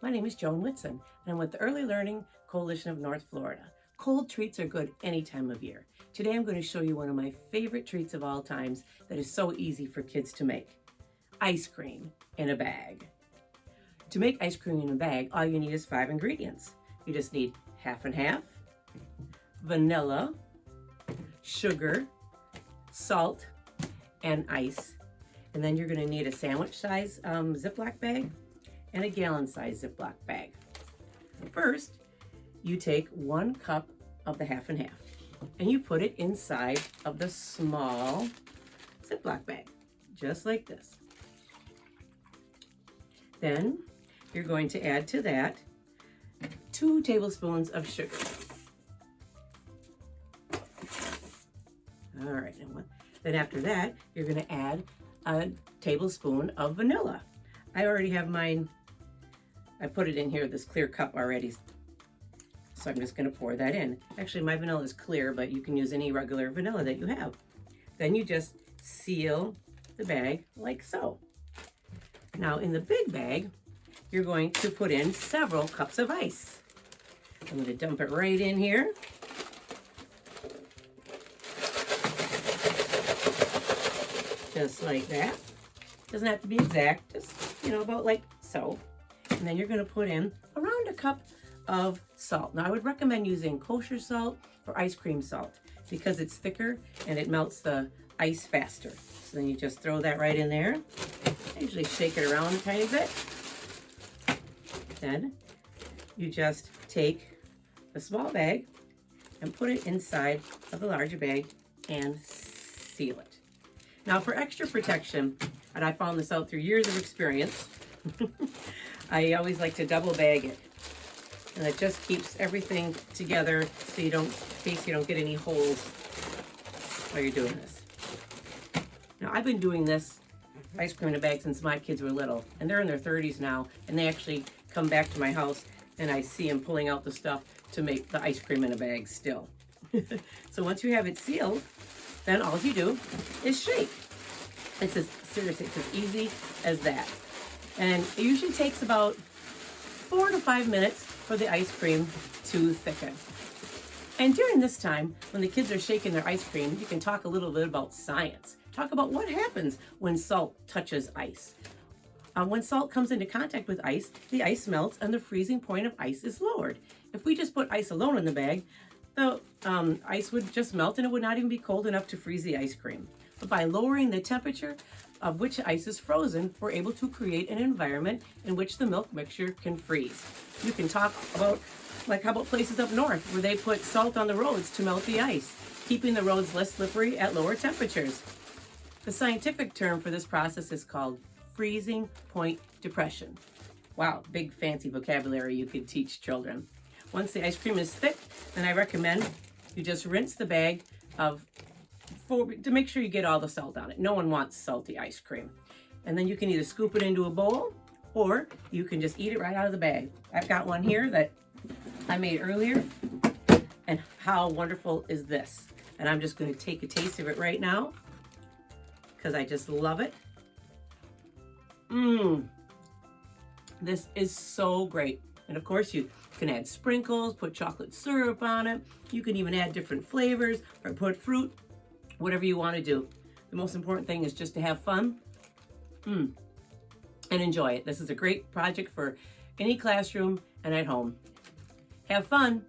My name is Joan Whitson, and I'm with the Early Learning Coalition of North Florida. Cold treats are good any time of year. Today I'm going to show you one of my favorite treats of all times that is so easy for kids to make. Ice cream in a bag. To make ice cream in a bag, all you need is 5 ingredients. You just need half and half, vanilla, sugar, salt, and ice. And then you're going to need a sandwich size ziploc bag and a gallon size ziploc bag. First, you take 1 cup of the half and half and you put it inside of the small ziploc bag, just like this. Then you're going to add to that 2 tablespoons of sugar. All right, then after that, you're going to add a tablespoon of vanilla. I already have mine. I put it in here, this clear cup already. So I'm just going to pour that in. Actually, my vanilla is clear, but you can use any regular vanilla that you have. Then you just seal the bag like so. Now in the big bag, you're going to put in several cups of ice. I'm going to dump it right in here. Just like that. Doesn't have to be exact, just, about like so. And then you're going to put in around a cup of salt. Now I would recommend using kosher salt or ice cream salt because it's thicker and it melts the ice faster. So then you just throw that right in there. I usually shake it around a tiny bit. Then you just take the small bag and put it inside of the larger bag and seal it. Now for extra protection, and I found this out through years of experience, I always like to double bag it. And it just keeps everything together so in case you don't get any holes while you're doing this. Now I've been doing this ice cream in a bag since my kids were little, and they're in their 30s now, and they actually come back to my house and I see them pulling out the stuff to make the ice cream in a bag still. So once you have it sealed, then all you do is shake. Seriously, it's as easy as that. And it usually takes about 4 to 5 minutes for the ice cream to thicken. And during this time, when the kids are shaking their ice cream, you can talk a little bit about science. Talk about what happens when salt touches ice. When salt comes into contact with ice, the ice melts and the freezing point of ice is lowered. If we just put ice alone in the bag, the ice would just melt and it would not even be cold enough to freeze the ice cream. But by lowering the temperature of which ice is frozen, we're able to create an environment in which the milk mixture can freeze. You can talk about, how about places up north where they put salt on the roads to melt the ice, keeping the roads less slippery at lower temperatures. The scientific term for this process is called freezing point depression. Wow, big fancy vocabulary you could teach children. Once the ice cream is thick, then I recommend you just rinse the bag to make sure you get all the salt on it. No one wants salty ice cream. And then you can either scoop it into a bowl or you can just eat it right out of the bag. I've got one here that I made earlier. And how wonderful is this? And I'm just going to take a taste of it right now because I just love it. This is so great. And of course you can add sprinkles, put chocolate syrup on it. You can even add different flavors or put fruit, whatever you want to do. The most important thing is just to have fun and enjoy it. This is a great project for any classroom and at home. Have fun.